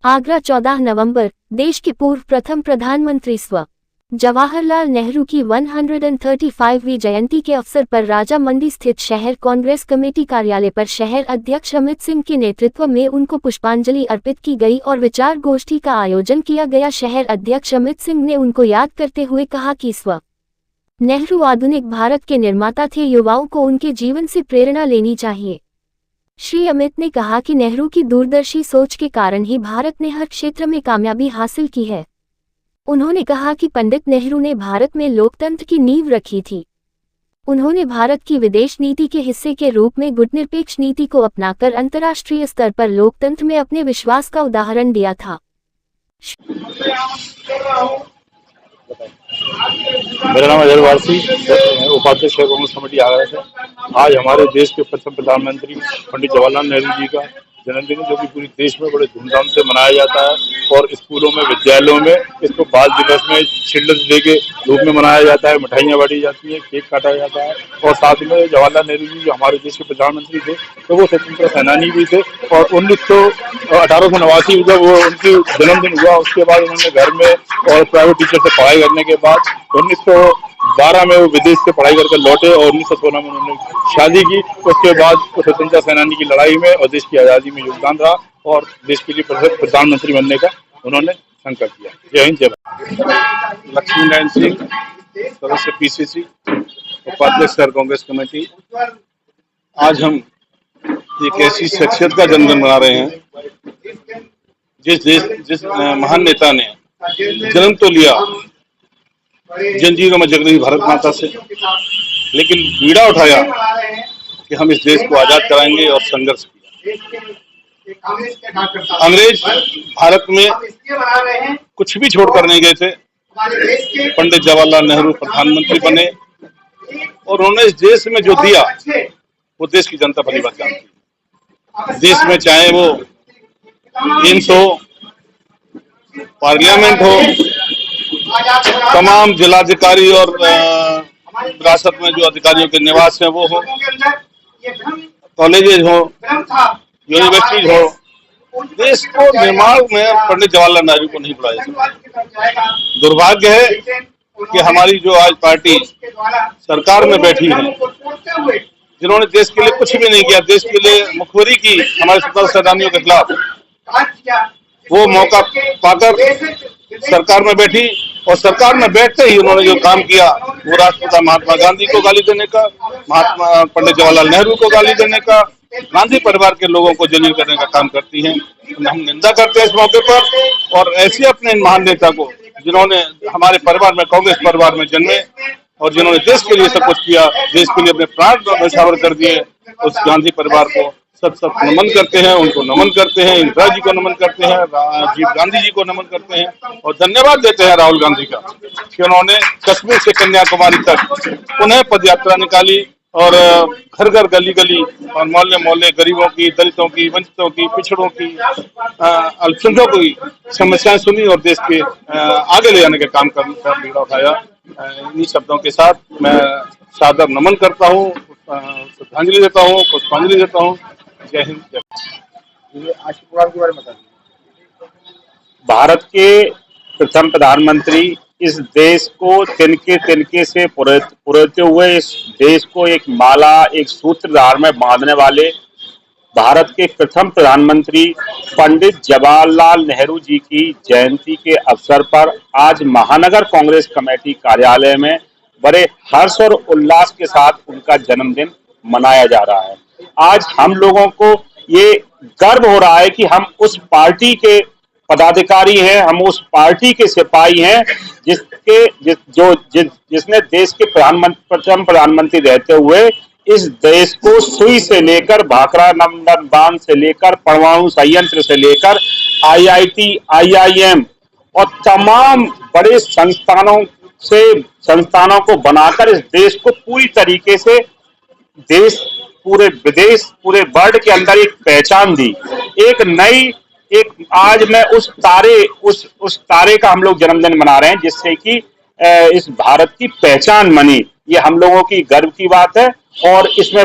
आगरा 14 नवंबर। देश के पूर्व प्रथम प्रधानमंत्री स्व जवाहरलाल नेहरू की 135वीं जयंती के अवसर पर राजा मंडी स्थित शहर कांग्रेस कमेटी कार्यालय पर शहर अध्यक्ष अमित सिंह के नेतृत्व में उनको पुष्पांजलि अर्पित की गई और विचार गोष्ठी का आयोजन किया गया। शहर अध्यक्ष अमित सिंह ने उनको याद करते हुए कहा कि स्व नेहरू आधुनिक भारत के निर्माता थे, युवाओं को उनके जीवन से प्रेरणा लेनी चाहिए। श्री अमित ने कहा कि नेहरू की दूरदर्शी सोच के कारण ही भारत ने हर क्षेत्र में कामयाबी हासिल की है। उन्होंने कहा कि पंडित नेहरू ने भारत में लोकतंत्र की नींव रखी थी। उन्होंने भारत की विदेश नीति के हिस्से के रूप में गुटनिरपेक्ष नीति को अपनाकर अंतर्राष्ट्रीय स्तर पर लोकतंत्र में अपने विश्वास का उदाहरण दिया था। मेरा नाम अजय वारसी, उपाध्यक्ष कांग्रेस कमेटी आगरा से। आज हमारे देश के प्रथम प्रधानमंत्री पंडित जवाहरलाल नेहरू जी का जन्मदिन, जो कि पूरे देश में बड़े धूमधाम से मनाया जाता है और स्कूलों में, विद्यालयों में इसको बाल दिवस में, चिल्ड्रंस डे के रूप में मनाया जाता है। मिठाइयाँ बांटी जाती है, केक काटा जाता है। और साथ में जवाहरलाल नेहरू जी जो हमारे देश के प्रधानमंत्री थे, तो वो स्वतंत्रता सेनानी भी थे। और 1889 में जब वो उनकी जन्मदिन हुआ, उसके बाद उन्होंने घर में और प्राइवेट टीचर से पढ़ाई करने के बाद 1912 में वो विदेश से पढ़ाई करके लौटे और 1916 में उन्होंने शादी की। उसके बाद स्वतंत्रता सेनानी की लड़ाई में और देश की आजादी में योगदान रहा और देश के लिए प्रधानमंत्री बनने का उन्होंने संकल्प किया। जय हिंद, जय भारत। लक्ष्मी नारायण सिंह, सदस्य पीसीसी, उपाध्यक्ष शहर कांग्रेस कमेटी। आज हम एक ऐसी शख्सियत का जन्मदिन मना रहे हैं जिस महान नेता ने जन्म तो लिया जंजीरों में जग रही भारत माता से, लेकिन बीड़ा उठाया कि हम इस देश को आजाद कराएंगे और संघर्ष किया। अंग्रेज भारत में कुछ भी छोड़कर नहीं गए थे। पंडित जवाहरलाल नेहरू प्रधानमंत्री बने और उन्होंने इस देश में जो दिया वो देश की जनता भली बात जानती है। देश में चाहे वो एम्स हो, पार्लियामेंट हो, तमाम जिलाधिकारी और विरासत में जो अधिकारियों के निवास हैं वो हो, कॉलेजेज हो, यूनिवर्सिटीज हो, देश को निर्माण में पंडित जवाहरलाल नेहरू को नहीं बुलाया जाता। दुर्भाग्य है कि हमारी जो आज पार्टी सरकार में बैठी है, जिन्होंने देश के लिए कुछ भी नहीं किया, देश के लिए मुखबिरी की हमारे स्वतंत्रता सेनानियों के खिलाफ, वो मौका पाकर सरकार में बैठी और सरकार में बैठते ही उन्होंने जो काम किया वो राष्ट्रपिता महात्मा गांधी को गाली देने का, महात्मा पंडित जवाहरलाल नेहरू को गाली देने का, गांधी परिवार के लोगों को जलील करने का काम करती हैं। हम निंदा करते हैं इस मौके पर और ऐसे अपने महान नेता को, जिन्होंने हमारे परिवार में, कांग्रेस परिवार में जन्मे और जिन्होंने देश के लिए सब कुछ किया, देश के लिए अपने प्राण न्यौछावर कर दिए, उस गांधी परिवार को सब नमन करते हैं, उनको नमन करते हैं, इंदिरा जी को नमन करते हैं, राजीव गांधी जी को नमन करते हैं और धन्यवाद देते हैं राहुल गांधी का कि उन्होंने कश्मीर से कन्याकुमारी तक उन्हें पद यात्रा निकाली और घर घर, गली गली और मोहल्ले मोहल्ले गरीबों की, दलितों की, वंचितों की, पिछड़ों की, अल्पसंख्यकों की समस्याएं सुनी और देश के आगे ले जाने का काम कर बीड़ा उठाया। इन्हीं शब्दों के साथ मैं सादर नमन करता हूँ, श्रद्धांजलि देता हूँ, पुष्पांजलि देता हूँ। जय हिंद, जय भारत। आज के प्रोग्राम के बारे में बताइए। भारत के प्रथम प्रधानमंत्री इस देश को तिनके से पुरोते हुए इस देश को एक माला, एक सूत्रधार में बांधने वाले भारत के प्रथम प्रधानमंत्री पंडित जवाहरलाल नेहरू जी की जयंती के अवसर पर आज महानगर कांग्रेस कमेटी कार्यालय में बड़े हर्ष और उल्लास के साथ उनका जन्मदिन मनाया जा रहा है। आज हम लोगों को ये गर्व हो रहा है कि हम उस पार्टी के पदाधिकारी हैं, हम उस पार्टी के सिपाही हैं जिसने देश के प्रथम प्रधानमंत्री रहते हुए इस देश को सुई से लेकर, भाखड़ा नंदन बांध से लेकर, परमाणु संयंत्र से लेकर IIT, IIM और तमाम बड़े संस्थानों को बनाकर इस देश को पूरी तरीके से पूरे विदेश, पूरे वर्ल्ड के अंदर एक पहचान दी। आज मैं उस तारे का हम लोग जन्मदिन मना रहे हैं जिससे कि इस भारत की पहचान बनी। ये हम लोगों की गर्व की बात है और इसमें